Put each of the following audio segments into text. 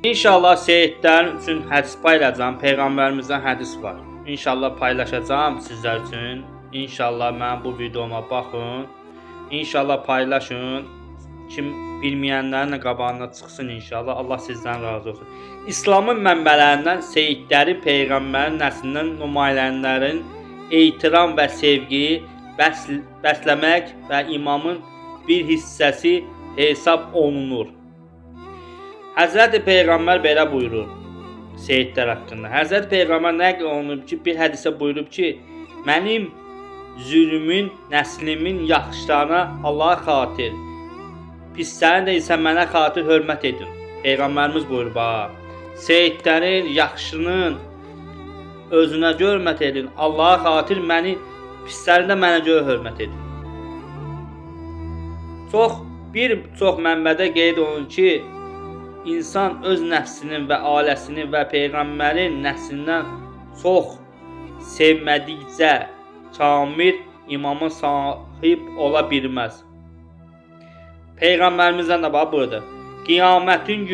İnşallah seyidlərin üçün hədis paylaşacağam. Peyğəmbərimizdən hədis var. İnşallah paylaşacağam sizlər üçün. İnşallah mənim bu videoma baxın. İnşallah paylaşın. Kim bilməyənlərin də qabağına çıxsın inşallah. Allah sizdən razı olsun. İslamın mənbələrindən seyidləri Peyğəmbərin nəslindən nümayəndələrin ehtiram və sevgi bəsləmək və imamın bir hissəsi hesab olunur. Həzrəti Peyğəmbər belə buyurur seyidlər haqqında. Həzrəti Peyğəmbər nəql olunub ki, bir hədisə buyurub ki, mənim zülmün, nəslimin yaxşılarına Allaha xatir, pislərini də isə mənə xatir hörmət edin. Peyğəmbərimiz buyurub ha. Seyidlərin yaxşının özünə hörmət edin. Allaha xatir məni, pislərini də mənə görə hörmət edin. Bir çox mənbədə qeyd olunur ki, İnsan öz nəfsinin və ailəsinin və Peyğəmbərin nəslindən çox sevmədikcə kamil imama sahib ola bilməz. Peyğəmbərimizdən də bax burada. Qiyamətin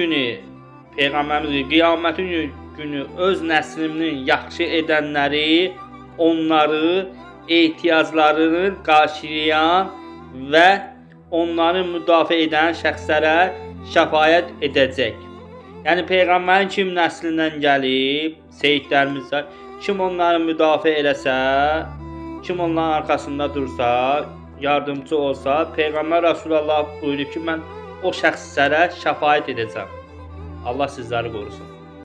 günü öz nəslinin yaxşı edənləri, onları ehtiyaclarını qarşılayan və onları müdafiə edən şəxslərə şəfaət edəcək. Yəni Peyğəmbərin kim nəslindən gəlib, seyidlərimizə, kim onları müdafiə eləsə, kim onların arxasında dursa, yardımcı olsa, Peyğəmbər Rasulullah buyurur ki, mən o şəxslərə şəfaət edəcəm. Allah sizləri qorusun.